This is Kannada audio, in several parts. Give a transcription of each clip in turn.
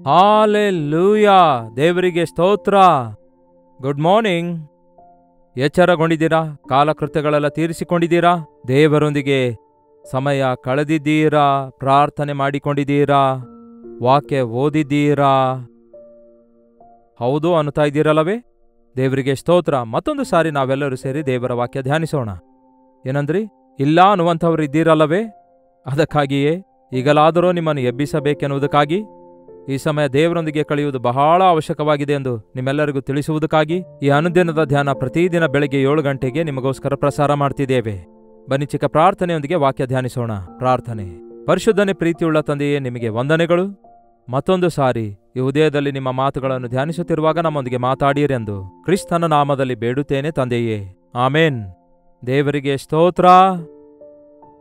ಹಾಲೆಲೂಯಾ, ದೇವರಿಗೆ ಸ್ತೋತ್ರ. Good morning. ಎಚ್ಚರಗೊಂಡಿದ್ದೀರಾ? ಕಾಲಕೃತ್ಯಗಳೆಲ್ಲ ತೀರಿಸಿಕೊಂಡಿದ್ದೀರಾ? ದೇವರೊಂದಿಗೆ ಸಮಯ ಕಳೆದಿದ್ದೀರಾ? ಪ್ರಾರ್ಥನೆ ಮಾಡಿಕೊಂಡಿದ್ದೀರಾ? ವಾಕ್ಯ ಓದಿದ್ದೀರಾ? ಹೌದು ಅನ್ನುತ್ತಾ ಇದ್ದೀರಲ್ಲವೇ? ದೇವರಿಗೆ ಸ್ತೋತ್ರ. ಮತ್ತೊಂದು ಸಾರಿ ನಾವೆಲ್ಲರೂ ಸೇರಿ ದೇವರ ವಾಕ್ಯ ಧ್ಯಾನಿಸೋಣ. ಏನಂದ್ರಿ? ಇಲ್ಲ ಅನ್ನುವಂಥವ್ರು ಇದ್ದೀರಲ್ಲವೇ? ಅದಕ್ಕಾಗಿಯೇ ಈಗಲಾದರೂ ನಿಮ್ಮನ್ನು ಎಬ್ಬಿಸಬೇಕೆನ್ನುವುದಕ್ಕಾಗಿ, ಈ ಸಮಯ ದೇವರೊಂದಿಗೆ ಕಳೆಯುವುದು ಬಹಳ ಅವಶ್ಯಕವಾಗಿದೆ ಎಂದು ನಿಮ್ಮೆಲ್ಲರಿಗೂ ತಿಳಿಸುವುದಕ್ಕಾಗಿ ಈ ಅನುದಿನದ ಧ್ಯಾನ ಪ್ರತಿದಿನ ಬೆಳಗ್ಗೆ 7 ಗಂಟೆಗೆ ನಿಮಗೋಸ್ಕರ ಪ್ರಸಾರ ಮಾಡ್ತಿದ್ದೇವೆ. ಬನ್ನಿ ಚಿಕ್ಕ ಪ್ರಾರ್ಥನೆಯೊಂದಿಗೆ ವಾಕ್ಯ ಧ್ಯಾನಿಸೋಣ. ಪ್ರಾರ್ಥನೆ. ಪರಿಶುದ್ಧನೇ, ಪ್ರೀತಿಯುಳ್ಳ ತಂದೆಯೇ, ನಿಮಗೆ ವಂದನೆಗಳು. ಮತ್ತೊಂದು ಸಾರಿ ಈ ಉದಯದಲ್ಲಿ ನಿಮ್ಮ ಮಾತುಗಳನ್ನು ಧ್ಯಾನಿಸುತ್ತಿರುವಾಗ ನಮ್ಮೊಂದಿಗೆ ಮಾತಾಡಿರೆಂದು ಕ್ರಿಸ್ತನ ನಾಮದಲ್ಲಿ ಬೇಡುತ್ತೇನೆ ತಂದೆಯೇ, ಆಮೇನ್. ದೇವರಿಗೆ ಸ್ತೋತ್ರ.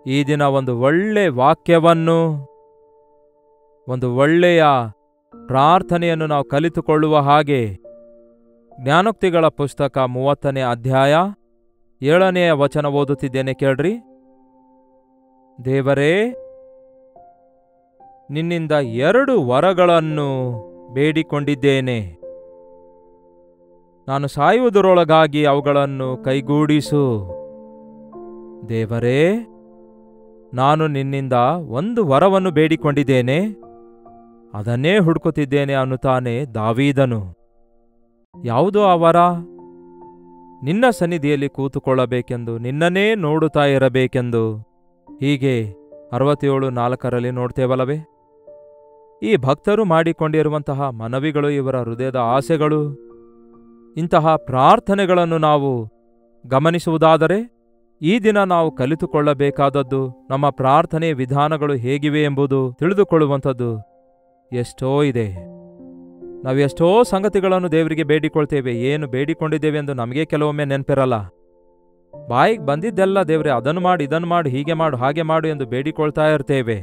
ಈ ದಿನ ಒಂದು ಒಳ್ಳೆ ವಾಕ್ಯವನ್ನು, ಒಂದು ಒಳ್ಳೆಯ ಪ್ರಾರ್ಥನೆಯನ್ನು ನಾವು ಕಲಿತುಕೊಳ್ಳುವ ಹಾಗೆ ಜ್ಞಾನೋಕ್ತಿಗಳ ಪುಸ್ತಕ 30ನೇ ಅಧ್ಯಾಯ 7ನೆಯ ವಚನ ಓದುತ್ತಿದ್ದೇನೆ, ಕೇಳ್ರಿ. ದೇವರೇ, ನಿನ್ನಿಂದ 2 ವರಗಳನ್ನು ಬೇಡಿಕೊಂಡಿದ್ದೇನೆ. ನಾನು ಸಾಯುವುದರೊಳಗಾಗಿ ಅವುಗಳನ್ನು ಕೈಗೂಡಿಸು. ದೇವರೇ, ನಾನು ನಿನ್ನಿಂದ 1 ವರವನ್ನು ಬೇಡಿಕೊಂಡಿದ್ದೇನೆ, ಅದನ್ನೇ ಹುಡುಕುತ್ತಿದ್ದೇನೆ ಅನ್ನುತ್ತಾನೆ ದಾವೀದನು. ಯಾವುದೋ ಆ ವರ? ನಿನ್ನ ಸನ್ನಿಧಿಯಲ್ಲಿ ಕೂತುಕೊಳ್ಳಬೇಕೆಂದು, ನಿನ್ನನ್ನೇ ನೋಡುತ್ತಾ ಇರಬೇಕೆಂದು. ಹೀಗೆ 67:4 ನೋಡ್ತೇವಲ್ಲವೇ? ಈ ಭಕ್ತರು ಮಾಡಿಕೊಂಡಿರುವಂತಹ ಮನವಿಗಳು, ಇವರ ಹೃದಯದ ಆಸೆಗಳು, ಇಂತಹ ಪ್ರಾರ್ಥನೆಗಳನ್ನು ನಾವು ಗಮನಿಸುವುದಾದರೆ ಈ ದಿನ ನಾವು ಕಲಿತುಕೊಳ್ಳಬೇಕಾದದ್ದು, ನಮ್ಮ ಪ್ರಾರ್ಥನೆಯ ವಿಧಾನಗಳು ಹೇಗಿವೆ ಎಂಬುದು ತಿಳಿದುಕೊಳ್ಳುವಂಥದ್ದು ಎಷ್ಟೋ ಇದೆ. ನಾವು ಎಷ್ಟೋ ಸಂಗತಿಗಳನ್ನು ದೇವರಿಗೆ ಬೇಡಿಕೊಳ್ತೇವೆ. ಏನು ಬೇಡಿಕೊಂಡಿದ್ದೇವೆ ಎಂದು ನಮಗೆ ಕೆಲವೊಮ್ಮೆ ನೆನಪಿರಲ್ಲ. ಬಾಯಿಗೆ ಬಂದಿದ್ದೆಲ್ಲ ದೇವರೇ ಅದನ್ನು ಮಾಡು, ಇದನ್ನು ಮಾಡು, ಹೀಗೆ ಮಾಡು, ಹಾಗೆ ಮಾಡು ಎಂದು ಬೇಡಿಕೊಳ್ತಾ ಇರ್ತೇವೆ.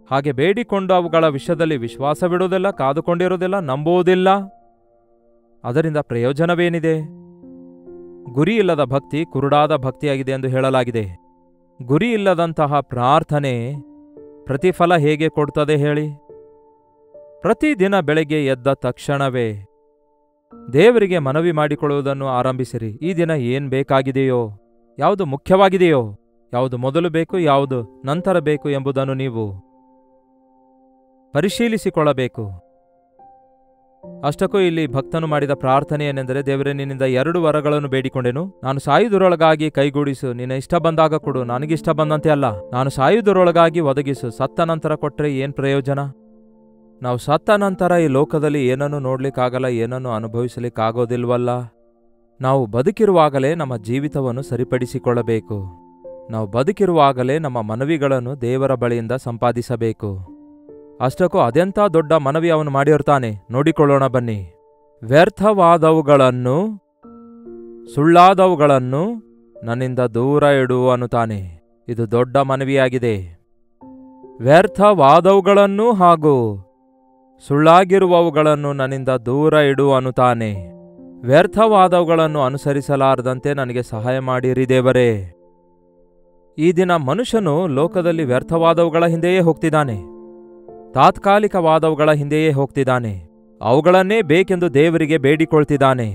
ಹಾಗೆ ಬೇಡಿಕೊಂಡು ಅವುಗಳ ವಿಷಯದಲ್ಲಿ ವಿಶ್ವಾಸವಿಡುವುದಿಲ್ಲ, ಕಾದುಕೊಂಡಿರುವುದಿಲ್ಲ, ನಂಬುವುದಿಲ್ಲ. ಅದರಿಂದ ಪ್ರಯೋಜನವೇನಿದೆ? ಗುರಿಯಿಲ್ಲದ ಭಕ್ತಿ ಕುರುಡಾದ ಭಕ್ತಿಯಾಗಿದೆ ಎಂದು ಹೇಳಲಾಗಿದೆ. ಗುರಿಯಿಲ್ಲದಂತಹ ಪ್ರಾರ್ಥನೆ ಪ್ರತಿಫಲ ಹೇಗೆ ಕೊಡ್ತದೆ ಹೇಳಿ? ಪ್ರತಿದಿನ ಬೆಳಗ್ಗೆ ಎದ್ದ ತಕ್ಷಣವೇ ದೇವರಿಗೆ ಮನವಿ ಮಾಡಿಕೊಳ್ಳುವುದನ್ನು ಆರಂಭಿಸಿರಿ. ಈ ದಿನ ಏನ್ ಬೇಕಾಗಿದೆಯೋ, ಯಾವುದು ಮುಖ್ಯವಾಗಿದೆಯೋ, ಯಾವುದು ಮೊದಲು ಬೇಕು, ಯಾವುದು ನಂತರ ಬೇಕು ಎಂಬುದನ್ನು ನೀವು ಪರಿಶೀಲಿಸಿಕೊಳ್ಳಬೇಕು. ಅಷ್ಟಕ್ಕೂ ಇಲ್ಲಿ ಭಕ್ತನು ಮಾಡಿದ ಪ್ರಾರ್ಥನೆ ಏನೆಂದರೆ, ದೇವರೇ, ನಿನ್ನಿಂದ 2 ವರಗಳನ್ನು ಬೇಡಿಕೊಂಡೆನು, ನಾನು ಸಾಯುವುದರೊಳಗಾಗಿ ಕೈಗೂಡಿಸು. ನಿನ್ನ ಇಷ್ಟ ಬಂದಾಗ ಕೊಡು, ನನಗಿಷ್ಟ ಬಂದಂತೆ ಅಲ್ಲ. ನಾನು ಸಾಯುವುದರೊಳಗಾಗಿ ಒದಗಿಸು. ಸತ್ತ ನಂತರ ಕೊಟ್ಟರೆ ಏನ್ ಪ್ರಯೋಜನ? ನಾವು ಸತ್ತ ನಂತರ ಈ ಲೋಕದಲ್ಲಿ ಏನನ್ನು ನೋಡ್ಲಿಕ್ಕಾಗಲ್ಲ, ಏನನ್ನು ಅನುಭವಿಸಲಿಕ್ಕಾಗೋದಿಲ್ವಲ್ಲ. ನಾವು ಬದುಕಿರುವಾಗಲೇ ನಮ್ಮ ಜೀವಿತವನ್ನು ಸರಿಪಡಿಸಿಕೊಳ್ಳಬೇಕು. ನಾವು ಬದುಕಿರುವಾಗಲೇ ನಮ್ಮ ಮನವಿಗಳನ್ನು ದೇವರ ಬಳಿಯಿಂದ ಸಂಪಾದಿಸಬೇಕು. ಅಷ್ಟಕ್ಕೂ ಅದೆಂಥ ದೊಡ್ಡ ಮನವಿ ಅವನು ಮಾಡಿರ್ತಾನೆ, ನೋಡಿಕೊಳ್ಳೋಣ ಬನ್ನಿ. ವ್ಯರ್ಥವಾದವುಗಳನ್ನು, ಸುಳ್ಳಾದವುಗಳನ್ನು ನನ್ನಿಂದ ದೂರ ಇಡು ಅನ್ನುತ್ತಾನೆ. ಇದು ದೊಡ್ಡ ಮನವಿಯಾಗಿದೆ. ವ್ಯರ್ಥವಾದವುಗಳನ್ನು ಹಾಗೂ ಸುಳ್ಳಾಗಿರುವವುಗಳನ್ನು ನನ್ನಿಂದ ದೂರ ಇಡು ಅನ್ನುತ್ತಾನೆ. ವ್ಯರ್ಥವಾದವುಗಳನ್ನು ಅನುಸರಿಸಲಾರದಂತೆ ನನಗೆ ಸಹಾಯ ಮಾಡಿರಿ ದೇವರೇ. ಈ ದಿನ ಮನುಷ್ಯನು ಲೋಕದಲ್ಲಿ ವ್ಯರ್ಥವಾದವುಗಳ ಹಿಂದೆಯೇ ಹೋಗ್ತಿದ್ದಾನೆ, ತಾತ್ಕಾಲಿಕವಾದವುಗಳ ಹಿಂದೆಯೇ ಹೋಗ್ತಿದ್ದಾನೆ. ಅವುಗಳನ್ನೇ ಬೇಕೆಂದು ದೇವರಿಗೆ ಬೇಡಿಕೊಳ್ತಿದ್ದಾನೆ.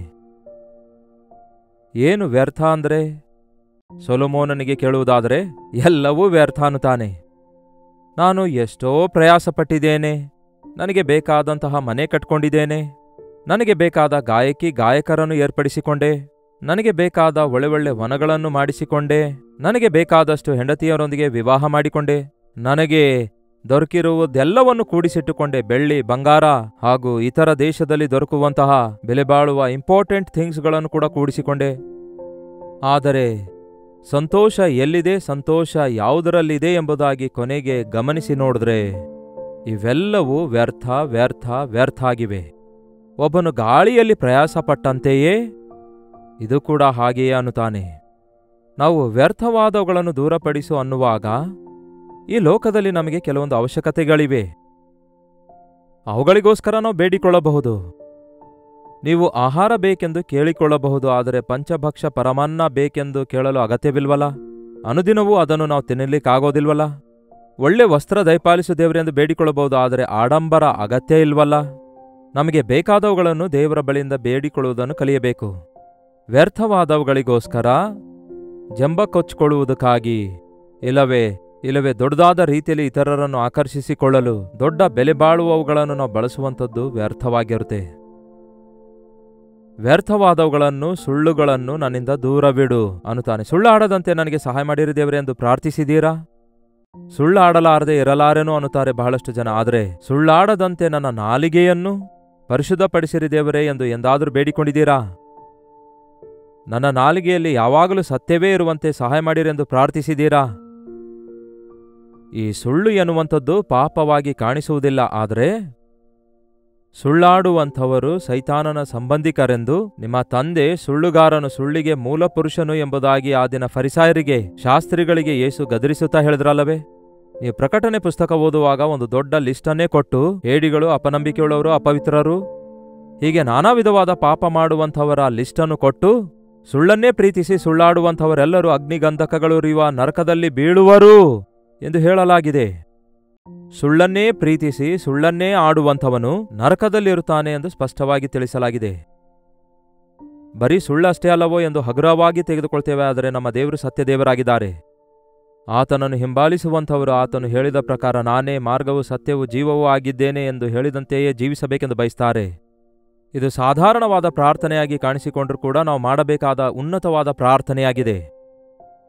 ಏನು ವ್ಯರ್ಥ ಅಂದ್ರೆ? ಸೊಲೊಮೋನನಿಗೆ ಕೇಳುವುದಾದರೆ ಎಲ್ಲವೂ ವ್ಯರ್ಥ ಅನ್ನುತ್ತಾನೆ. ನಾನು ಎಷ್ಟೋ ಪ್ರಯಾಸಪಟ್ಟಿದ್ದೇನೆ, ನನಗೆ ಬೇಕಾದಂತಹ ಮನೆ ಕಟ್ಕೊಂಡಿದ್ದೇನೆ, ನನಗೆ ಬೇಕಾದ ಗಾಯಕರನ್ನು ಏರ್ಪಡಿಸಿಕೊಂಡೆ, ನನಗೆ ಬೇಕಾದ ಒಳ್ಳೆ ವನಗಳನ್ನು ಮಾಡಿಸಿಕೊಂಡೆ, ನನಗೆ ಬೇಕಾದಷ್ಟು ಹೆಂಡತಿಯರೊಂದಿಗೆ ವಿವಾಹ ಮಾಡಿಕೊಂಡೆ, ನನಗೆ ದೊರಕಿರುವುದೆಲ್ಲವನ್ನು ಕೂಡಿಸಿಟ್ಟುಕೊಂಡೆ, ಬೆಳ್ಳಿ, ಬಂಗಾರ ಹಾಗೂ ಇತರ ದೇಶದಲ್ಲಿ ದೊರಕುವಂತಹ ಬೆಲೆಬಾಳುವ ಇಂಪಾರ್ಟೆಂಟ್ ಥಿಂಗ್ಸ್ಗಳನ್ನು ಕೂಡ ಕೂಡಿಸಿಕೊಂಡೆ. ಆದರೆ ಸಂತೋಷ ಎಲ್ಲಿದೆ, ಸಂತೋಷ ಯಾವುದರಲ್ಲಿದೆ ಎಂಬುದಾಗಿ ಕೊನೆಗೆ ಗಮನಿಸಿ ನೋಡಿದ್ರೆ ಇವೆಲ್ಲವೂ ವ್ಯರ್ಥ ವ್ಯರ್ಥ ವ್ಯರ್ಥ ಆಗಿವೆ. ಒಬ್ಬನು ಗಾಳಿಯಲ್ಲಿ ಪ್ರಯಾಸಪಟ್ಟಂತೆಯೇ ಇದು ಕೂಡ ಹಾಗೆಯೇ ಅನ್ನುತ್ತಾನೆ. ನಾವು ವ್ಯರ್ಥವಾದವುಗಳನ್ನು ದೂರಪಡಿಸು ಅನ್ನುವಾಗ ಈ ಲೋಕದಲ್ಲಿ ನಮಗೆ ಕೆಲವೊಂದು ಅವಶ್ಯಕತೆಗಳಿವೆ. ಅವುಗಳಿಗೋಸ್ಕರ ನಾವು ಬೇಡಿಕೊಳ್ಳಬಹುದು. ನೀವು ಆಹಾರ ಬೇಕೆಂದು ಕೇಳಿಕೊಳ್ಳಬಹುದು, ಆದರೆ ಪಂಚಭಕ್ಷ ಪರಮಾನ್ನ ಬೇಕೆಂದು ಕೇಳಲು ಅಗತ್ಯವಿಲ್ವಲ್ಲ? ಅನುದಿನವೂ ಅದನ್ನು ನಾವು ತಿನ್ನಲಿಕ್ಕಾಗೋದಿಲ್ವಲ್ಲ? ಒಳ್ಳೆ ವಸ್ತ್ರ ದಯಪಾಲಿಸು ದೇವರೇ ಎಂದು ಬೇಡಿಕೊಳ್ಳಬಹುದು, ಆದರೆ ಆಡಂಬರ ಅಗತ್ಯ ಇಲ್ವಲ್ಲ. ನಮಗೆ ಬೇಕಾದವುಗಳನ್ನು ದೇವರ ಬಳಿಯಿಂದ ಬೇಡಿಕೊಳ್ಳುವುದನ್ನು ಕಲಿಯಬೇಕು. ವ್ಯರ್ಥವಾದವುಗಳಿಗೋಸ್ಕರ ಜಂಬ ಕೊಚ್ಚಿಕೊಳ್ಳುವುದಕ್ಕಾಗಿ ಇಲ್ಲವೇ ದೊಡ್ಡದಾದ ರೀತಿಯಲ್ಲಿ ಇತರರನ್ನು ಆಕರ್ಷಿಸಿಕೊಳ್ಳಲು ದೊಡ್ಡ ಬೆಲೆ ಬಾಳುವವುಗಳನ್ನು ನಾವು ಬಳಸುವಂಥದ್ದು ವ್ಯರ್ಥವಾಗಿರುತ್ತೆ. ವ್ಯರ್ಥವಾದವುಗಳನ್ನು, ಸುಳ್ಳುಗಳನ್ನು ನನ್ನಿಂದ ದೂರವಿಡು ಅನ್ನುತ್ತಾನೆ. ಸುಳ್ಳಾಡದಂತೆ ನನಗೆ ಸಹಾಯ ಮಾಡಿರಿ ದೇವರೇ ಎಂದು ಪ್ರಾರ್ಥಿಸಿದೀರಾ? ಸುಳ್ಳಾಡಲಾರದೆ ಇರಲಾರೆನು ಅನ್ನುತ್ತಾರೆ ಬಹಳಷ್ಟು ಜನ. ಆದರೆ ಸುಳ್ಳಾಡದಂತೆ ನನ್ನ ನಾಲಿಗೆಯನ್ನು ಪರಿಶುದ್ಧಪಡಿಸಿರಿ ದೇವರೇ ಎಂದು ಎಂದಾದರೂ ಬೇಡಿಕೊಂಡಿದ್ದೀರಾ? ನನ್ನ ನಾಲಿಗೆಯಲ್ಲಿ ಯಾವಾಗಲೂ ಸತ್ಯವೇ ಇರುವಂತೆ ಸಹಾಯ ಮಾಡಿರೆಂದು ಪ್ರಾರ್ಥಿಸಿದ್ದೀರಾ? ಈ ಸುಳ್ಳು ಎನ್ನುವಂಥದ್ದು ಪಾಪವಾಗಿ ಕಾಣಿಸುವುದಿಲ್ಲ, ಆದರೆ ಸುಳ್ಳಾಡುವಂಥವರು ಸೈತಾನನ ಸಂಬಂಧಿಕರೆಂದು ನಿಮ್ಮ ತಂದೆ ಸುಳ್ಳುಗಾರನು, ಸುಳ್ಳಿಗೆ ಮೂಲಪುರುಷನು ಎಂಬುದಾಗಿ ಆ ದಿನ ಫರಿಸಾಯರಿಗೆ, ಶಾಸ್ತ್ರಿಗಳಿಗೆ ಯೇಸು ಗದರಿಸುತ್ತಾ ಹೇಳಿದ್ರಲ್ಲವೇ? ನೀವು ಪ್ರಕಟಣೆ ಪುಸ್ತಕ ಓದುವಾಗ ಒಂದು ದೊಡ್ಡ ಲಿಸ್ಟನ್ನೇ ಕೊಟ್ಟು, ಹೇಡಿಗಳು, ಅಪನಂಬಿಕೆಯುಳ್ಳವರು, ಅಪವಿತ್ರರು, ಹೀಗೆ ನಾನಾ ವಿಧವಾದ ಪಾಪ ಮಾಡುವಂಥವರ ಲಿಸ್ಟನ್ನು ಕೊಟ್ಟು, ಸುಳ್ಳನ್ನೇ ಪ್ರೀತಿಸಿ ಸುಳ್ಳಾಡುವಂಥವರೆಲ್ಲರೂ ಅಗ್ನಿಗಂಧಕಗಳುರಿಯುವ ನರಕದಲ್ಲಿ ಬೀಳುವರು ಎಂದು ಹೇಳಲಾಗಿದೆ. ಸುಳ್ಳನ್ನೇ ಪ್ರೀತಿಸಿ ಸುಳ್ಳನ್ನೇ ಆಡುವಂಥವನು ನರಕದಲ್ಲಿರುತ್ತಾನೆ ಎಂದು ಸ್ಪಷ್ಟವಾಗಿ ತಿಳಿಸಲಾಗಿದೆ. ಬರೀ ಸುಳ್ಳಷ್ಟೇ ಅಲ್ಲವೋ ಎಂದು ಹಗುರವಾಗಿ ತೆಗೆದುಕೊಳ್ತೇವೆ, ಆದರೆ ನಮ್ಮ ದೇವರು ಸತ್ಯದೇವರಾಗಿದ್ದಾರೆ. ಆತನನ್ನು ಹಿಂಬಾಲಿಸುವಂಥವರು ಆತನು ಹೇಳಿದ ಪ್ರಕಾರ ನಾನೇ ಮಾರ್ಗವೂ ಸತ್ಯವೂ ಜೀವವೂ ಆಗಿದ್ದೇನೆ ಎಂದು ಹೇಳಿದಂತೆಯೇ ಜೀವಿಸಬೇಕೆಂದು ಬಯಸ್ತಾರೆ. ಇದು ಸಾಧಾರಣವಾದ ಪ್ರಾರ್ಥನೆಯಾಗಿ ಕಾಣಿಸಿಕೊಂಡರೂ ಕೂಡ ನಾವು ಮಾಡಬೇಕಾದ ಉನ್ನತವಾದ ಪ್ರಾರ್ಥನೆಯಾಗಿದೆ.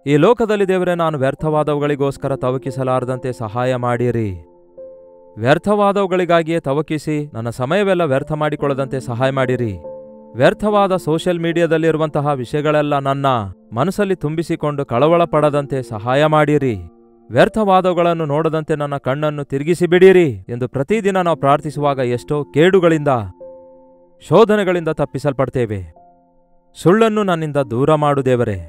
ಈ ಲೋಕದಲ್ಲಿ ದೇವರೇ, ನಾನು ವ್ಯರ್ಥವಾದವುಗಳಿಗೋಸ್ಕರ ತವಕಿಸಲಾರದಂತೆ ಸಹಾಯ ಮಾಡಿರಿ. ವ್ಯರ್ಥವಾದವುಗಳಿಗಾಗಿಯೇ ತವಕಿಸಿ ನನ್ನ ಸಮಯವೆಲ್ಲ ವ್ಯರ್ಥ ಮಾಡಿಕೊಳ್ಳದಂತೆ ಸಹಾಯ ಮಾಡಿರಿ. ವ್ಯರ್ಥವಾದ ಸೋಷಿಯಲ್ ಮೀಡಿಯಾದಲ್ಲಿರುವಂತಹ ವಿಷಯಗಳೆಲ್ಲ ನನ್ನ ಮನಸ್ಸಲ್ಲಿ ತುಂಬಿಸಿಕೊಂಡು ಕಳವಳ ಪಡದಂತೆ ಸಹಾಯ ಮಾಡಿರಿ. ವ್ಯರ್ಥವಾದವುಗಳನ್ನು ನೋಡದಂತೆ ನನ್ನ ಕಣ್ಣನ್ನು ತಿರುಗಿಸಿಬಿಡಿರಿ ಎಂದು ಪ್ರತಿದಿನ ನಾವು ಪ್ರಾರ್ಥಿಸುವಾಗ ಎಷ್ಟೋ ಕೇಡುಗಳಿಂದ, ಶೋಧನೆಗಳಿಂದ ತಪ್ಪಿಸಲ್ಪಡ್ತೇವೆ. ಸುಳ್ಳನ್ನು ನನ್ನಿಂದ ದೂರ ಮಾಡು ದೇವರೇ.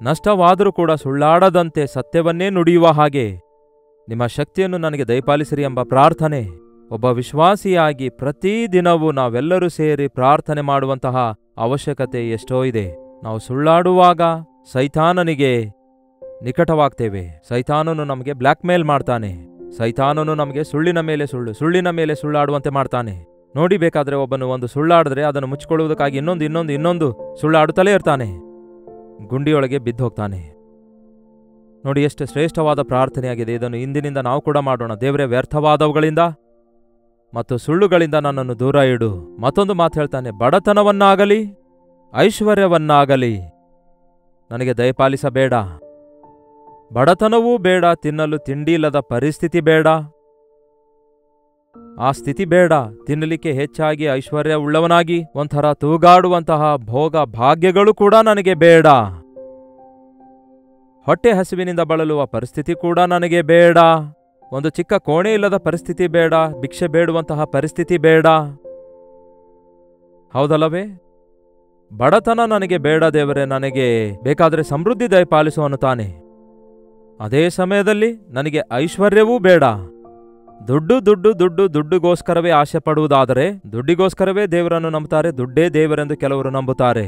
ನಷ್ಟವಾದರೂ ಕೂಡ ಸುಳ್ಳಾಡದಂತೆ ಸತ್ಯವನ್ನೇ ನುಡಿಯುವ ಹಾಗೆ ನಿಮ್ಮ ಶಕ್ತಿಯನ್ನು ನನಗೆ ದಯಪಾಲಿಸಿರಿ ಎಂಬ ಪ್ರಾರ್ಥನೆ ಒಬ್ಬ ವಿಶ್ವಾಸಿಯಾಗಿ ಪ್ರತಿದಿನವೂ ನಾವೆಲ್ಲರೂ ಸೇರಿ ಪ್ರಾರ್ಥನೆ ಮಾಡುವಂತಹ ಅವಶ್ಯಕತೆ ಎಷ್ಟೋ ಇದೆ. ನಾವು ಸುಳ್ಳಾಡುವಾಗ ಸೈತಾನನಿಗೆ ನಿಕಟವಾಗ್ತೇವೆ. ಸೈತಾನನು ನಮಗೆ ಬ್ಲ್ಯಾಕ್ ಮೇಲ್ ಮಾಡ್ತಾನೆ. ಸೈತಾನನು ನಮಗೆ ಸುಳ್ಳಿನ ಮೇಲೆ ಸುಳ್ಳಿನ ಮೇಲೆ ಸುಳ್ಳಾಡುವಂತೆ ಮಾಡ್ತಾನೆ. ನೋಡಿ, ಬೇಕಾದ್ರೆ ಒಬ್ಬನು ಒಂದು ಸುಳ್ಳಾಡಿದ್ರೆ ಅದನ್ನು ಮುಚ್ಚಿಕೊಳ್ಳುವುದಕ್ಕಾಗಿ ಇನ್ನೊಂದು ಸುಳ್ಳಾಡುತ್ತಲೇ ಇರ್ತಾನೆ. ಗುಂಡಿಯೊಳಗೆ ಬಿದ್ದೋಗ್ತಾನೆ. ನೋಡಿ, ಎಷ್ಟು ಶ್ರೇಷ್ಠವಾದ ಪ್ರಾರ್ಥನೆಯಾಗಿದೆ. ಇದನ್ನು ಇಂದಿನಿಂದ ನಾವು ಕೂಡ ಮಾಡೋಣ. ದೇವರೇ, ವ್ಯರ್ಥವಾದವುಗಳಿಂದ ಮತ್ತು ಸುಳ್ಳುಗಳಿಂದ ನನ್ನನ್ನು ದೂರ ಇಡು. ಮತ್ತೊಂದು ಮಾತು ಹೇಳ್ತಾನೆ, ಬಡತನವನ್ನಾಗಲಿ ಐಶ್ವರ್ಯವನ್ನಾಗಲಿ ನನಗೆ ದಯಪಾಲಿಸಬೇಡ. ಬಡತನವೂ ಬೇಡ, ತಿನ್ನಲು ತಿಂಡಿಯಿಲ್ಲದ ಪರಿಸ್ಥಿತಿ ಬೇಡ, ಆ ಸ್ಥಿತಿ ಬೇಡ. ತಿನ್ನಲಿಕ್ಕೆ ಹೆಚ್ಚಾಗಿ ಐಶ್ವರ್ಯವುಳ್ಳವನಾಗಿ ಒಂಥರ ತೂಗಾಡುವಂತಹ ಭೋಗ ಭಾಗ್ಯಗಳು ಕೂಡ ನನಗೆ ಬೇಡ. ಹೊಟ್ಟೆ ಹಸಿವಿನಿಂದ ಬಳಲುವ ಪರಿಸ್ಥಿತಿ ಕೂಡ ನನಗೆ ಬೇಡ. ಒಂದು ಚಿಕ್ಕ ಕೋಣೆ ಇಲ್ಲದ ಪರಿಸ್ಥಿತಿ ಬೇಡ. ಭಿಕ್ಷೆ ಬೇಡುವಂತಹ ಪರಿಸ್ಥಿತಿ ಬೇಡ. ಹೌದಲ್ಲವೇ? ಬಡತನ ನನಗೆ ಬೇಡ ದೇವರೇ, ನನಗೆ ಬೇಕಾದರೆ ಸಮೃದ್ಧಿ ದಯಪಾಲಿಸು ಅನ್ನುತ್ತಾನೆ. ಅದೇ ಸಮಯದಲ್ಲಿ ನನಗೆ ಐಶ್ವರ್ಯವೂ ಬೇಡ. ದುಡ್ಡುಗೋಸ್ಕರವೇ ಆಸೆ ಪಡುವುದಾದರೆ ದುಡ್ಡಿಗೋಸ್ಕರವೇ ದೇವರನ್ನು ನಂಬುತ್ತಾರೆ. ದುಡ್ಡೇ ದೇವರೆಂದು ಕೆಲವರು ನಂಬುತ್ತಾರೆ.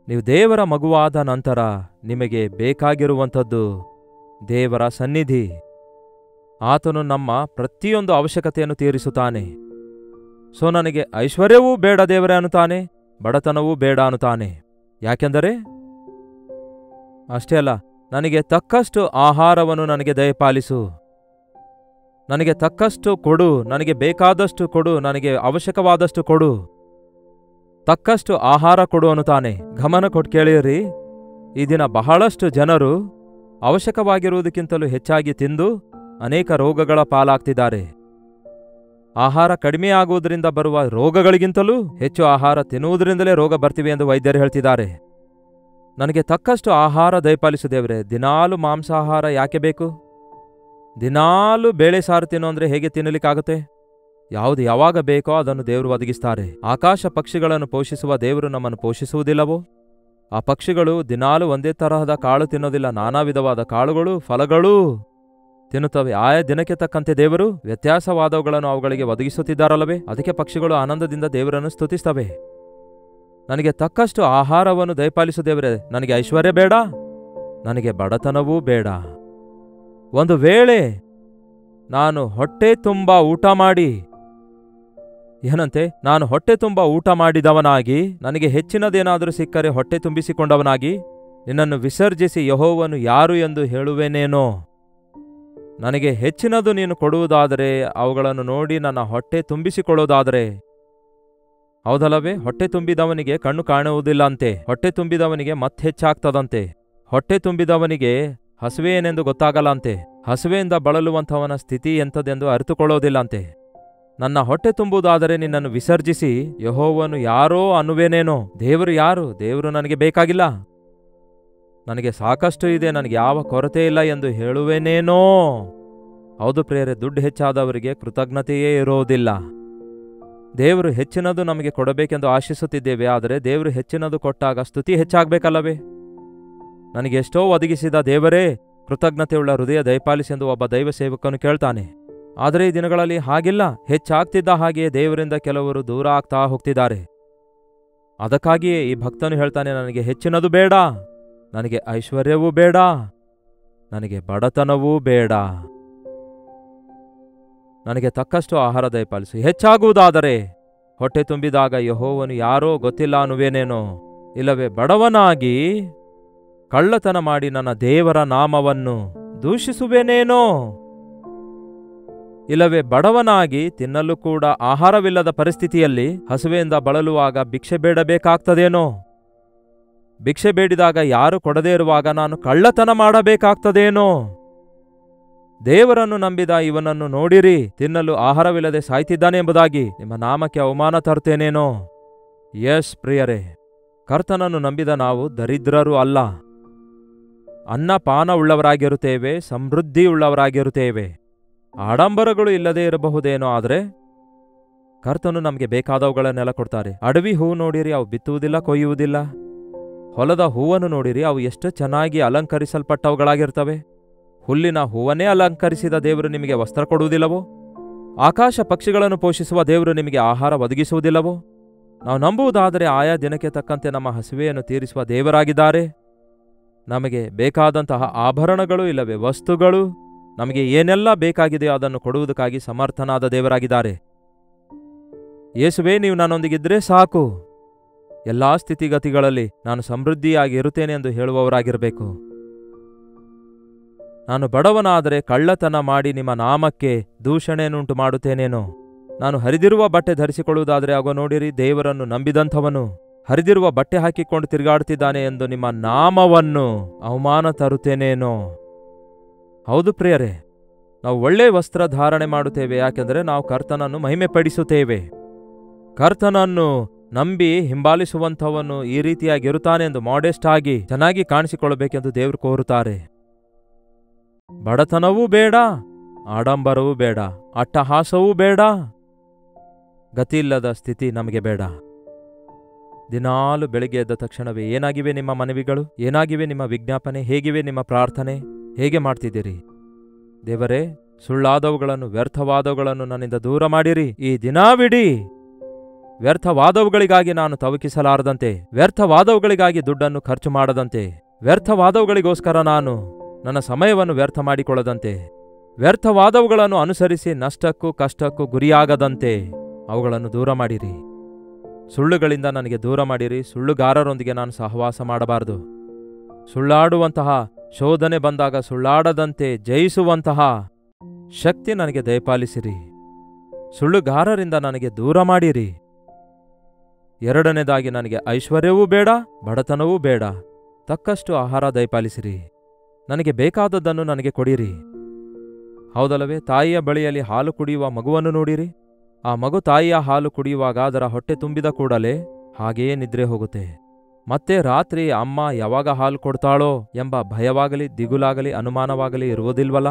ನೀವು ದೇವರ ಮಗುವಾದ ನಂತರ ನಿಮಗೆ ಬೇಕಾಗಿರುವಂಥದ್ದು ದೇವರ ಸನ್ನಿಧಿ. ಆತನು ನಮ್ಮ ಪ್ರತಿಯೊಂದು ಅವಶ್ಯಕತೆಯನ್ನು ತೀರಿಸುತ್ತಾನೆ. ಸೊ ನನಗೆ ಐಶ್ವರ್ಯವೂ ಬೇಡ ದೇವರೇ ಅನ್ನುತ್ತಾನೆ, ಬಡತನವೂ ಬೇಡ ಅನ್ನುತ್ತಾನೆ. ಯಾಕೆಂದರೆ ಅಷ್ಟೇ ಅಲ್ಲ, ನನಗೆ ತಕ್ಕಷ್ಟು ಆಹಾರವನ್ನು ನನಗೆ ದಯಪಾಲಿಸು. ನನಗೆ ತಕ್ಕಷ್ಟು ಕೊಡು, ನನಗೆ ಬೇಕಾದಷ್ಟು ಕೊಡು, ನನಗೆ ಅವಶ್ಯಕವಾದಷ್ಟು ಕೊಡು, ತಕ್ಕಷ್ಟು ಆಹಾರ ಕೊಡು ಅನ್ನುತ್ತಾನೆ. ಗಮನ ಕೊಟ್ಟು ಕೇಳಿರಿ, ಈ ದಿನ ಬಹಳಷ್ಟು ಜನರು ಅವಶ್ಯಕವಾಗಿರುವುದಕ್ಕಿಂತಲೂ ಹೆಚ್ಚಾಗಿ ತಿಂದು ಅನೇಕ ರೋಗಗಳ ಪಾಲಾಗ್ತಿದ್ದಾರೆ. ಆಹಾರ ಕಡಿಮೆಯಾಗುವುದರಿಂದ ಬರುವ ರೋಗಗಳಿಗಿಂತಲೂ ಹೆಚ್ಚು ಆಹಾರ ತಿನ್ನುವುದರಿಂದಲೇ ರೋಗ ಬರ್ತಿವೆ ಎಂದು ವೈದ್ಯರು ಹೇಳ್ತಿದ್ದಾರೆ. ನನಗೆ ತಕ್ಕಷ್ಟು ಆಹಾರ ದಯಪಾಲಿಸು ದೇವರೇ. ದಿನಾಲು ಮಾಂಸಾಹಾರ ಯಾಕೆ ಬೇಕು? ದಿನಾಲು ಬೇಳೆ ಸಾರು ತಿನ್ನು ಅಂದರೆ ಹೇಗೆ ತಿನ್ನಲಿಕ್ಕಾಗುತ್ತೆ? ಯಾವುದು ಯಾವಾಗ ಬೇಕೋ ಅದನ್ನು ದೇವರು ಒದಗಿಸ್ತಾರೆ. ಆಕಾಶ ಪಕ್ಷಿಗಳನ್ನು ಪೋಷಿಸುವ ದೇವರು ನಮ್ಮನ್ನು ಪೋಷಿಸುವುದಿಲ್ಲವೋ? ಆ ಪಕ್ಷಿಗಳು ದಿನಾಲು ಒಂದೇ ತರಹದ ಕಾಳು ತಿನ್ನೋದಿಲ್ಲ. ನಾನಾ ವಿಧವಾದ ಕಾಳುಗಳು, ಫಲಗಳೂ ತಿನ್ನುತ್ತವೆ. ಆಯಾ ದಿನಕ್ಕೆ ತಕ್ಕಂತೆ ದೇವರು ವ್ಯತ್ಯಾಸವಾದವುಗಳನ್ನು ಅವುಗಳಿಗೆ ಒದಗಿಸುತ್ತಿದ್ದಾರಲ್ಲವೇ? ಅದಕ್ಕೆ ಪಕ್ಷಿಗಳು ಆನಂದದಿಂದ ದೇವರನ್ನು ಸ್ತುತಿಸ್ತವೆ. ನನಗೆ ತಕ್ಕಷ್ಟು ಆಹಾರವನ್ನು ದಯಪಾಲಿಸು ದೇವರೇ. ನನಗೆ ಐಶ್ವರ್ಯ ಬೇಡ, ನನಗೆ ಬಡತನವೂ ಬೇಡ. ಒಂದು ವೇಳೆ ನಾನು ಹೊಟ್ಟೆ ತುಂಬ ಊಟ ಮಾಡಿ, ಏನಂತೆ, ನಾನು ಹೊಟ್ಟೆ ತುಂಬ ಊಟ ಮಾಡಿದವನಾಗಿ ನನಗೆ ಹೆಚ್ಚಿನದೇನಾದರೂ ಸಿಕ್ಕರೆ ಹೊಟ್ಟೆ ತುಂಬಿಸಿಕೊಂಡವನಾಗಿ ನಿನ್ನನ್ನು ವಿಸರ್ಜಿಸಿ ಯೆಹೋವನು ಯಾರು ಎಂದು ಹೇಳುವೆನೇನೋ? ನನಗೆ ಹೆಚ್ಚಿನದು ನೀನು ಕೊಡುವುದಾದರೆ, ಅವುಗಳನ್ನು ನೋಡಿ ನನ್ನ ಹೊಟ್ಟೆ ತುಂಬಿಸಿಕೊಳ್ಳುವುದಾದರೆ, ಹೌದಲ್ಲವೇ? ಹೊಟ್ಟೆ ತುಂಬಿದವನಿಗೆ ಕಣ್ಣು ಕಾಣುವುದಿಲ್ಲ ಅಂತೆ, ಹೊಟ್ಟೆ ತುಂಬಿದವನಿಗೆ ಮತ್ತೆ ಹೆಚ್ಚಾಗ್ತದಂತೆ, ಹೊಟ್ಟೆ ತುಂಬಿದವನಿಗೆ ಹಸುವೆ ಏನೆಂದು ಗೊತ್ತಾಗಲ್ಲ ಅಂತೆ, ಹಸುವೆಯಿಂದ ಬಳಲುವಂಥವನ ಸ್ಥಿತಿ ಎಂಥದೆಂದು ಅರಿತುಕೊಳ್ಳೋದಿಲ್ಲ ಅಂತೆ. ನನ್ನ ಹೊಟ್ಟೆ ತುಂಬುವುದಾದರೆ ನಿನ್ನನ್ನು ವಿಸರ್ಜಿಸಿ ಯೆಹೋವನು ಯಾರೋ ಅನ್ನುವೇನೇನೋ? ದೇವರು ಯಾರು? ದೇವರು ನನಗೆ ಬೇಕಾಗಿಲ್ಲ, ನನಗೆ ಸಾಕಷ್ಟು ಇದೆ, ನನಗೆ ಯಾವ ಕೊರತೆ ಇಲ್ಲ ಎಂದು ಹೇಳುವೇನೇನೋ? ಹೌದು ಪ್ರಿಯರೇ, ದುಡ್ಡು ಹೆಚ್ಚಾದವರಿಗೆ ಕೃತಜ್ಞತೆಯೇ ಇರೋದಿಲ್ಲ. ದೇವರು ಹೆಚ್ಚಿನದು ನಮಗೆ ಕೊಡಬೇಕೆಂದು ಆಶಿಸುತ್ತಿದ್ದೇವೆ, ಆದರೆ ದೇವರು ಹೆಚ್ಚಿನದು ಕೊಟ್ಟಾಗ ಸ್ತುತಿ ಹೆಚ್ಚಾಗಬೇಕಲ್ಲವೇ? ನನಗೆ ಎಷ್ಟೋ ಒದಗಿಸಿದ ದೇವರೇ, ಕೃತಜ್ಞತೆಯುಳ್ಳ ಹೃದಯ ದಯಪಾಲಿಸೆಂದು ಒಬ್ಬ ದೈವ ಸೇವಕನು ಕೇಳ್ತಾನೆ. ಆದರೆ ಈ ದಿನಗಳಲ್ಲಿ ಹಾಗಿಲ್ಲ. ಹೆಚ್ಚಾಗ್ತಿದ್ದ ಹಾಗೆಯೇ ದೇವರಿಂದ ಕೆಲವರು ದೂರ ಆಗ್ತಾ ಹೋಗ್ತಿದ್ದಾರೆ. ಅದಕ್ಕಾಗಿಯೇ ಈ ಭಕ್ತನು ಹೇಳ್ತಾನೆ, ನನಗೆ ಹೆಚ್ಚಿನದು ಬೇಡ, ನನಗೆ ಐಶ್ವರ್ಯವೂ ಬೇಡ, ನನಗೆ ಬಡತನವೂ ಬೇಡ, ನನಗೆ ತಕ್ಕಷ್ಟು ಆಹಾರ ದಯಪಾಲಿಸು. ಹೆಚ್ಚಾಗುವುದಾದರೆ ಹೊಟ್ಟೆ ತುಂಬಿದಾಗ ಯೆಹೋವನು ಯಾರೋ ಗೊತ್ತಿಲ್ಲ ಅನ್ನುವೇನೇನೋ? ಇಲ್ಲವೇ ಬಡವನಾಗಿ ಕಳ್ಳತನ ಮಾಡಿ ನನ್ನ ದೇವರ ನಾಮವನ್ನು ದೂಷಿಸುವೇನೇನೋ? ಇಲ್ಲವೇ ಬಡವನಾಗಿ ತಿನ್ನಲು ಕೂಡ ಆಹಾರವಿಲ್ಲದ ಪರಿಸ್ಥಿತಿಯಲ್ಲಿ ಹಸುವೆಯಿಂದ ಬಳಲುವಾಗ ಭಿಕ್ಷೆ ಬೇಡಬೇಕಾಗ್ತದೇನೋ? ಭಿಕ್ಷೆ ಬೇಡಿದಾಗ ಯಾರು ಕೊಡದೇ ಇರುವಾಗ ನಾನು ಕಳ್ಳತನ ಮಾಡಬೇಕಾಗ್ತದೇನೋ? ದೇವರನ್ನು ನಂಬಿದ ಇವನನ್ನು ನೋಡಿರಿ, ತಿನ್ನಲು ಆಹಾರವಿಲ್ಲದೆ ಸಾಯ್ತಿದ್ದಾನೆ ಎಂಬುದಾಗಿ ನಿಮ್ಮ ನಾಮಕ್ಕೆ ಅವಮಾನ ತರುತ್ತೇನೇನೋ? ಯಸ್ ಪ್ರಿಯರೇ, ಕರ್ತನನ್ನು ನಂಬಿದ ನಾವು ದರಿದ್ರರು ಅಲ್ಲ, ಅನ್ನಪಾನ ಉಳ್ಳವರಾಗಿರುತ್ತೇವೆ, ಸಮೃದ್ಧಿಯುಳ್ಳವರಾಗಿರುತ್ತೇವೆ. ಆಡಂಬರಗಳು ಇಲ್ಲದೆ ಇರಬಹುದೇನೋ, ಆದರೆ ಕರ್ತನು ನಮಗೆ ಬೇಕಾದವುಗಳನ್ನೆಲ್ಲ ಕೊಡ್ತಾರೆ. ಅಡವಿ ಹೂವು ನೋಡಿರಿ, ಅವು ಬಿತ್ತುವುದಿಲ್ಲ, ಕೊಯ್ಯುವುದಿಲ್ಲ. ಹೊಲದ ಹೂವನ್ನು ನೋಡಿರಿ, ಅವು ಎಷ್ಟು ಚೆನ್ನಾಗಿ ಅಲಂಕರಿಸಲ್ಪಟ್ಟವುಗಳಾಗಿರ್ತವೆ. ಹುಲ್ಲಿನ ಹೂವನ್ನೇ ಅಲಂಕರಿಸಿದ ದೇವರು ನಿಮಗೆ ವಸ್ತ್ರ ಕೊಡುವುದಿಲ್ಲವೋ? ಆಕಾಶ ಪಕ್ಷಿಗಳನ್ನು ಪೋಷಿಸುವ ದೇವರು ನಿಮಗೆ ಆಹಾರ ಒದಗಿಸುವುದಿಲ್ಲವೋ? ನಾವು ನಂಬುವುದಾದರೆ ಆಯಾ ದಿನಕ್ಕೆ ತಕ್ಕಂತೆ ನಮ್ಮ ಹಸಿವೆಯನ್ನು ತೀರಿಸುವ ದೇವರಾಗಿದ್ದಾರೆ. ನಮಗೆ ಬೇಕಾದಂತಹ ಆಭರಣಗಳು ಇಲ್ಲವೇ ವಸ್ತುಗಳು, ನಮಗೆ ಏನೆಲ್ಲ ಬೇಕಾಗಿದೆಯೋ ಅದನ್ನು ಕೊಡುವುದಕ್ಕಾಗಿ ಸಮರ್ಥನಾದ ದೇವರಾಗಿದ್ದಾರೆ. ಯೇಸುವೇ, ನೀವು ನನ್ನೊಂದಿಗಿದ್ರೆ ಸಾಕು, ಎಲ್ಲಾ ಸ್ಥಿತಿಗತಿಗಳಲ್ಲಿ ನಾನು ಸಮೃದ್ಧಿಯಾಗಿ ಇರುತ್ತೇನೆ ಎಂದು ಹೇಳುವವರಾಗಿರಬೇಕು. ನಾನು ಬಡವನಾದರೆ ಕಳ್ಳತನ ಮಾಡಿ ನಿಮ್ಮ ನಾಮಕ್ಕೆ ದೂಷಣೆಯನ್ನುಂಟು ಮಾಡುತ್ತೇನೇನೋ? ನಾನು ಹರಿದಿರುವ ಬಟ್ಟೆ ಧರಿಸಿಕೊಳ್ಳುವುದಾದರೆ ಆಗ ನೋಡಿರಿ, ದೇವರನ್ನು ನಂಬಿದಂಥವನು ಹರಿದಿರುವ ಬಟ್ಟೆ ಹಾಕಿಕೊಂಡು ತಿರುಗಾಡುತ್ತಿದ್ದಾನೆ ಎಂದು ನಿಮ್ಮ ನಾಮವನ್ನು ಅವಮಾನ ತರುತ್ತೇನೇನೋ? ಹೌದು ಪ್ರಿಯರೇ, ನಾವು ಒಳ್ಳೆ ವಸ್ತ್ರ ಧಾರಣೆ ಮಾಡುತ್ತೇವೆ, ಯಾಕೆಂದರೆ ನಾವು ಕರ್ತನನ್ನು ಮಹಿಮೆಪಡಿಸುತ್ತೇವೆ. ಕರ್ತನನ್ನು ನಂಬಿ ಹಿಂಬಾಲಿಸುವಂಥವನು ಈ ರೀತಿಯಾಗಿರುತ್ತಾನೆ ಎಂದು ಮಾಡೆಸ್ಟ್ ಆಗಿ ಚೆನ್ನಾಗಿ ಕಾಣಿಸಿಕೊಳ್ಳಬೇಕೆಂದು ದೇವರು ಕೋರುತ್ತಾರೆ. ಬಡತನವೂ ಬೇಡ, ಆಡಂಬರವೂ ಬೇಡ, ಅಟ್ಟಹಾಸವೂ ಬೇಡ, ಗತಿಯಿಲ್ಲದ ಸ್ಥಿತಿ ನಮಗೆ ಬೇಡ. ದಿನಾಲು ಬೆಳಿಗ್ಗೆ ಎದ್ದ ತಕ್ಷಣವೇ ಏನಾಗಿವೆ ನಿಮ್ಮ ಮನವಿಗಳು? ಏನಾಗಿವೆ ನಿಮ್ಮ ವಿಜ್ಞಾಪನೆ? ಹೇಗಿವೆ ನಿಮ್ಮ ಪ್ರಾರ್ಥನೆ? ಹೇಗೆ ಮಾಡ್ತಿದ್ದೀರಿ? ದೇವರೇ, ಸುಳ್ಳಾದವುಗಳನ್ನು, ವ್ಯರ್ಥವಾದವುಗಳನ್ನು ನನ್ನಿಂದ ದೂರ ಮಾಡಿರಿ. ಈ ದಿನಾವಿಡೀ ವ್ಯರ್ಥವಾದವುಗಳಿಗಾಗಿ ನಾನು ತವಕಿಸಲಾರದಂತೆ, ವ್ಯರ್ಥವಾದವುಗಳಿಗಾಗಿ ದುಡ್ಡನ್ನು ಖರ್ಚು ಮಾಡದಂತೆ, ವ್ಯರ್ಥವಾದವುಗಳಿಗೋಸ್ಕರ ನಾನು ನನ್ನ ಸಮಯವನ್ನು ವ್ಯರ್ಥ ಮಾಡಿಕೊಳ್ಳದಂತೆ, ವ್ಯರ್ಥವಾದವುಗಳನ್ನು ಅನುಸರಿಸಿ ನಷ್ಟಕ್ಕೂ ಕಷ್ಟಕ್ಕೂ ಗುರಿಯಾಗದಂತೆ ಅವುಗಳನ್ನು ದೂರ ಮಾಡಿರಿ. ಸುಳ್ಳುಗಳಿಂದ ನನಗೆ ದೂರ ಮಾಡಿರಿ. ಸುಳ್ಳುಗಾರರೊಂದಿಗೆ ನಾನು ಸಹವಾಸ ಮಾಡಬಾರದು. ಸುಳ್ಳಾಡುವಂತಹ ಶೋಧನೆ ಬಂದಾಗ ಸುಳ್ಳಾಡದಂತೆ ಜಯಿಸುವಂತಹ ಶಕ್ತಿ ನನಗೆ ದಯಪಾಲಿಸಿರಿ. ಸುಳ್ಳುಗಾರರಿಂದ ನನಗೆ ದೂರ ಮಾಡಿರಿ. ಎರಡನೇದಾಗಿ, ನನಗೆ ಐಶ್ವರ್ಯವೂ ಬೇಡ, ಬಡತನವೂ ಬೇಡ, ತಕ್ಕಷ್ಟು ಆಹಾರ ದಯಪಾಲಿಸಿರಿ. ನನಗೆ ಬೇಕಾದದ್ದನ್ನು ನನಗೆ ಕೊಡಿರಿ. ಹೌದಲ್ಲವೇ? ತಾಯಿಯ ಬಳಿಯಲ್ಲಿ ಹಾಲು ಕುಡಿಯುವ ಮಗುವನ್ನು ನೋಡಿರಿ. ಆ ಮಗು ತಾಯಿಯ ಹಾಲು ಕುಡಿಯುವಾಗ ಅದರ ಹೊಟ್ಟೆ ತುಂಬಿದ ಕೂಡಲೇ ಹಾಗೆಯೇ ನಿದ್ರೆ ಹೋಗುತ್ತೆ. ಮತ್ತೆ ರಾತ್ರಿ ಅಮ್ಮ ಯಾವಾಗ ಹಾಲು ಕೊಡ್ತಾಳೋ ಎಂಬ ಭಯವಾಗಲಿ, ದಿಗುಲಾಗಲಿ, ಅನುಮಾನವಾಗಲಿ ಇರುವುದಿಲ್ವಲ್ಲ?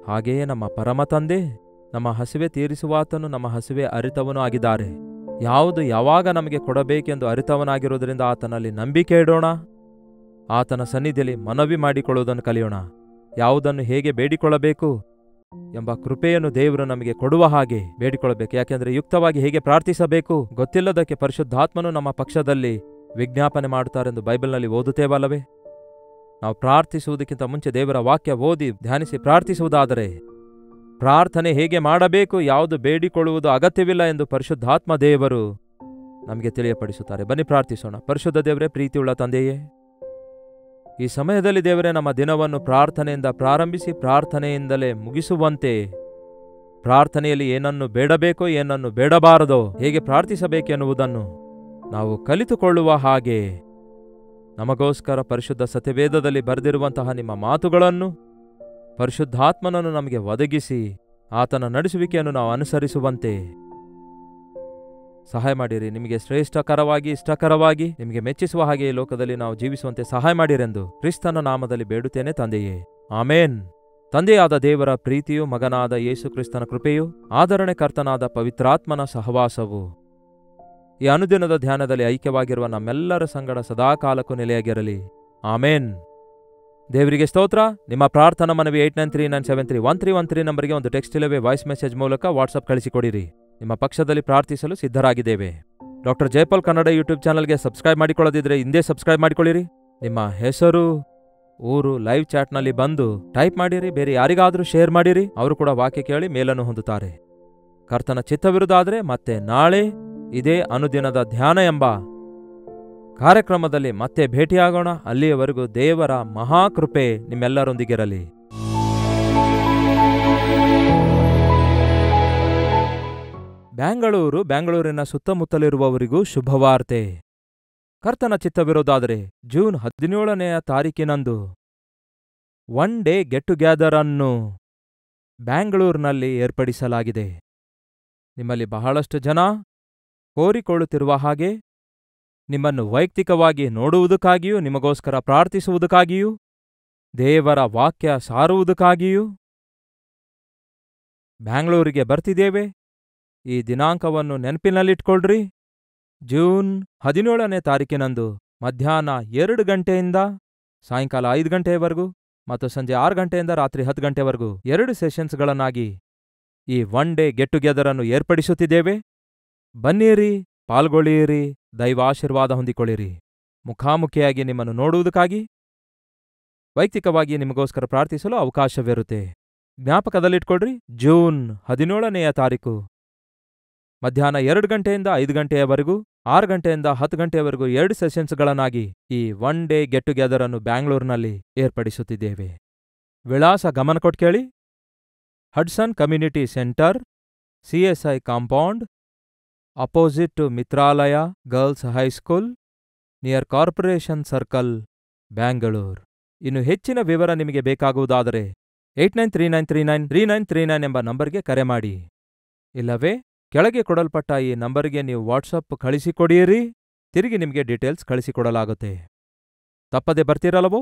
ಹಾಗೆಯೇ ನಮ್ಮ ಪರಮ ತಂದೆ, ನಮ್ಮ ಹಸಿವೆ ತೀರಿಸುವಾತನು ನಮ್ಮ ಹಸಿವೆ ಅರಿತವನೂ ಆಗಿದ್ದಾರೆ. ಯಾವುದು ಯಾವಾಗ ನಮಗೆ ಕೊಡಬೇಕೆಂದು ಅರಿತವನಾಗಿರುವುದರಿಂದ ಆತನಲ್ಲಿ ನಂಬಿಕೆ ಇಡೋಣ. ಆತನ ಸನ್ನಿಧಿಯಲ್ಲಿ ಮನವಿ ಮಾಡಿಕೊಳ್ಳುವುದನ್ನು ಕಲಿಯೋಣ. ಯಾವುದನ್ನು ಹೇಗೆ ಬೇಡಿಕೊಳ್ಳಬೇಕು ಎಂಬ ಕೃಪೆಯನ್ನು ದೇವರು ನಮಗೆ ಕೊಡುವ ಹಾಗೆ ಬೇಡಿಕೊಳ್ಳಬೇಕು. ಯಾಕೆಂದರೆ ಯುಕ್ತವಾಗಿ ಹೇಗೆ ಪ್ರಾರ್ಥಿಸಬೇಕು ಗೊತ್ತಿಲ್ಲದಕ್ಕೆ ಪರಿಶುದ್ಧಾತ್ಮನು ನಮ್ಮ ಪಕ್ಷದಲ್ಲಿ ವಿಜ್ಞಾಪನೆ ಮಾಡುತ್ತಾರೆಂದು ಬೈಬಲ್ನಲ್ಲಿ ಓದುತ್ತೇವಲ್ಲವೇ? ನಾವು ಪ್ರಾರ್ಥಿಸುವುದಕ್ಕಿಂತ ಮುಂಚೆ ದೇವರ ವಾಕ್ಯ ಓದಿ ಧ್ಯಾನಿಸಿ ಪ್ರಾರ್ಥಿಸುವುದಾದರೆ ಪ್ರಾರ್ಥನೆ ಹೇಗೆ ಮಾಡಬೇಕು, ಯಾವುದು ಬೇಡಿಕೊಳ್ಳುವುದು ಅಗತ್ಯವಿಲ್ಲ ಎಂದು ಪರಿಶುದ್ಧಾತ್ಮ ದೇವರು ನಮಗೆ ತಿಳಿಯಪಡಿಸುತ್ತಾರೆ. ಬನ್ನಿ ಪ್ರಾರ್ಥಿಸೋಣ. ಪರಿಶುದ್ಧ ದೇವರೇ, ಪ್ರೀತಿಯುಳ್ಳ ತಂದೆಯೇ, ಈ ಸಮಯದಲ್ಲಿ ದೇವರೇ ನಮ್ಮ ದಿನವನ್ನು ಪ್ರಾರ್ಥನೆಯಿಂದ ಪ್ರಾರಂಭಿಸಿ ಪ್ರಾರ್ಥನೆಯಿಂದಲೇ ಮುಗಿಸುವಂತೆ, ಪ್ರಾರ್ಥನೆಯಲ್ಲಿ ಏನನ್ನು ಬೇಡಬೇಕೋ ಏನನ್ನು ಬೇಡಬಾರದೋ, ಹೇಗೆ ಪ್ರಾರ್ಥಿಸಬೇಕೆನ್ನುವುದನ್ನು ನಾವು ಕಲಿತುಕೊಳ್ಳುವ ಹಾಗೆ ನಮಗೋಸ್ಕರ ಪರಿಶುದ್ಧ ಸತ್ಯವೇದದಲ್ಲಿ ಬರೆದಿರುವಂತಹ ನಿಮ್ಮ ಮಾತುಗಳನ್ನು ಪರಿಶುದ್ಧಾತ್ಮನನ್ನು ನಮಗೆ ಒದಗಿಸಿ ಆತನ ನಡೆಸುವಿಕೆಯನ್ನು ನಾವು ಅನುಸರಿಸುವಂತೆ ಸಹಾಯ ಮಾಡಿರಿ. ನಿಮಗೆ ಶ್ರೇಷ್ಠಕರವಾಗಿ ಇಷ್ಟಕರವಾಗಿ ನಿಮಗೆ ಮೆಚ್ಚಿಸುವ ಹಾಗೆ ಈ ಲೋಕದಲ್ಲಿ ನಾವು ಜೀವಿಸುವಂತೆ ಸಹಾಯ ಮಾಡಿರೆಂದು ಕ್ರಿಸ್ತನ ನಾಮದಲ್ಲಿ ಬೇಡುತ್ತೇನೆ ತಂದೆಯೇ, ಆಮೇನ್. ತಂದೆಯಾದ ದೇವರ ಪ್ರೀತಿಯು, ಮಗನಾದ ಯೇಸು ಕ್ರಿಸ್ತನ ಕೃಪೆಯು, ಆದರಣೆ ಕರ್ತನಾದ ಪವಿತ್ರಾತ್ಮನ ಸಹವಾಸವು ಈ ಅನುದಿನದ ಧ್ಯಾನದಲ್ಲಿ ಐಕ್ಯವಾಗಿರುವ ನಮ್ಮೆಲ್ಲರ ಸಂಗಡ ಸದಾಕಾಲಕ್ಕೂ ನೆಲೆಯಾಗಿರಲಿ. ಆಮೇನ್. ದೇವರಿಗೆ ಸ್ತೋತ್ರ. ನಿಮ್ಮ ಪ್ರಾರ್ಥನಾ ಮನವಿ 8939731313 ನಂಬರ್ಗೆ ಒಂದು ಟೆಕ್ಸ್ಟ್ ಇಲ್ಲವೇ ವಾಯ್ಸ್ ಮೆಸೇಜ್ ಮೂಲಕ ವಾಟ್ಸಪ್ ಕಳಿಸಿಕೊಡಿರಿ. ನಿಮ್ಮ ಪಕ್ಷದಲ್ಲಿ ಪ್ರಾರ್ಥಿಸಲು ಸಿದ್ಧರಾಗಿದ್ದೇವೆ. ಡಾಕ್ಟರ್ ಜಯಪಾಲ್ ಕನ್ನಡ ಯೂಟ್ಯೂಬ್ ಚಾನಲ್ಗೆ ಸಬ್ಸ್ಕ್ರೈಬ್ ಮಾಡಿಕೊಳ್ಳದಿದ್ರೆ ಹಿಂದೆ ಸಬ್ಸ್ಕ್ರೈಬ್ ಮಾಡಿಕೊಳ್ಳಿರಿ. ನಿಮ್ಮ ಹೆಸರು, ಊರು ಲೈವ್ ಚಾಟ್ನಲ್ಲಿ ಬಂದು ಟೈಪ್ ಮಾಡಿರಿ. ಬೇರೆ ಯಾರಿಗಾದರೂ ಶೇರ್ ಮಾಡಿರಿ, ಅವರು ಕೂಡ ವಾಕ್ಯ ಕೇಳಿ ಮೇಲನ್ನು ಹೊಂದುತ್ತಾರೆ. ಕರ್ತನ ಚಿತ್ತವಿರುವುದಾದರೆ ಮತ್ತೆ ನಾಳೆ ಇದೇ ಅನುದಿನದ ಧ್ಯಾನ ಎಂಬ ಕಾರ್ಯಕ್ರಮದಲ್ಲಿ ಮತ್ತೆ ಭೇಟಿಯಾಗೋಣ. ಅಲ್ಲಿಯವರೆಗೂ ದೇವರ ಮಹಾಕೃಪೆ ನಿಮ್ಮೆಲ್ಲರೊಂದಿಗಿರಲಿ. ಬೆಂಗಳೂರಿನ ಸುತ್ತಮುತ್ತಲಿರುವವರಿಗೂ ಶುಭವಾರ್ತೆ. ಕರ್ತನ ಚಿತ್ತವಿರೋದಾದರೆ ಜೂನ್ 17ನೇ ತಾರೀಕಿನಂದು ಒನ್ ಡೇ ಗೆಟ್ ಟುಗೆದರ್ ಅನ್ನು ಬ್ಯಾಂಗ್ಳೂರಿನಲ್ಲಿ ಏರ್ಪಡಿಸಲಾಗಿದೆ. ನಿಮ್ಮಲ್ಲಿ ಬಹಳಷ್ಟು ಜನ ಕೋರಿಕೊಳ್ಳುತ್ತಿರುವ ಹಾಗೆ ನಿಮ್ಮನ್ನು ವೈಯಕ್ತಿಕವಾಗಿ ನೋಡುವುದಕ್ಕಾಗಿಯೂ, ನಿಮಗೋಸ್ಕರ ಪ್ರಾರ್ಥಿಸುವುದಕ್ಕಾಗಿಯೂ, ದೇವರ ವಾಕ್ಯ ಸಾರುವುದಕ್ಕಾಗಿಯೂ ಬ್ಯಾಂಗ್ಳೂರಿಗೆ ಬರ್ತಿದ್ದೇವೆ. ಈ ದಿನಾಂಕವನ್ನು ನೆನಪಿನಲ್ಲಿಟ್ಕೊಳ್ರಿ. ಜೂನ್ 17ನೇ ತಾರೀಕಿನಂದು ಮಧ್ಯಾಹ್ನ 2 ಗಂಟೆಯಿಂದ ಸಾಯಂಕಾಲ 5 ಗಂಟೆಯವರೆಗೂ ಮತ್ತು ಸಂಜೆ 6 ಗಂಟೆಯಿಂದ ರಾತ್ರಿ 10 ಗಂಟೆವರೆಗೂ 2 ಸೆಷನ್ಸ್ಗಳನ್ನಾಗಿ ಈ ಒನ್ ಡೇ ಗೆಟ್ ಟುಗೆದರ್ ಅನ್ನು ಏರ್ಪಡಿಸುತ್ತಿದ್ದೇವೆ. ಬನ್ನಿರಿ, ಪಾಲ್ಗೊಳ್ಳಿರಿ, ದೈವಾಶೀರ್ವಾದ ಹೊಂದಿಕೊಳ್ಳಿರಿ. ಮುಖಾಮುಖಿಯಾಗಿ ನಿಮ್ಮನ್ನು ನೋಡುವುದಕ್ಕಾಗಿ, ವೈಯಕ್ತಿಕವಾಗಿ ನಿಮಗೋಸ್ಕರ ಪ್ರಾರ್ಥಿಸಲು ಅವಕಾಶವಿರುತ್ತೆ. ಜ್ಞಾಪಕದಲ್ಲಿಟ್ಕೊಳ್ರಿ, ಜೂನ್ 17ನೇ ತಾರೀಕು ಮಧ್ಯಾಹ್ನ 2 ಗಂಟೆಯಿಂದ 5 ಗಂಟೆಯವರೆಗೂ, 6 ಗಂಟೆಯಿಂದ 10 ಗಂಟೆಯವರೆಗೂ 2 ಸೆಷನ್ಸ್ಗಳನ್ನಾಗಿ ಈ ಒನ್ ಡೇ ಗೆಟ್ ಟುಗೆದರ್ ಅನ್ನು ಬ್ಯಾಂಗ್ಳೂರಿನಲ್ಲಿ ಏರ್ಪಡಿಸುತ್ತಿದ್ದೇವೆ. ವಿಳಾಸ ಗಮನ ಕೊಟ್ಟು ಕೇಳಿ. Hudson community centre, CSI compound, opposite to Mitralaya girls high school, near corporation circle, Bangalore. ಇನ್ನು ಹೆಚ್ಚಿನ ವಿವರ ನಿಮಗೆ ಬೇಕಾಗುವುದಾದರೆ 8939393939 ಎಂಬ ನಂಬರ್ಗೆ ಕರೆ ಮಾಡಿ. ಇಲ್ಲವೇ ಕೆಳಗೆ ಕೊಡಲ್ಪಟ್ಟ ಈ ನಂಬರ್ಗೆ ನೀವು ವಾಟ್ಸಪ್ ಕಳಿಸಿಕೊಡಿಯಿರಿ. ತಿರುಗಿ ನಿಮಗೆ ಡೀಟೇಲ್ಸ್ ಕಳಿಸಿಕೊಡಲಾಗುತ್ತೆ. ತಪ್ಪದೆ ಬರ್ತೀರಲ್ಲವೋ?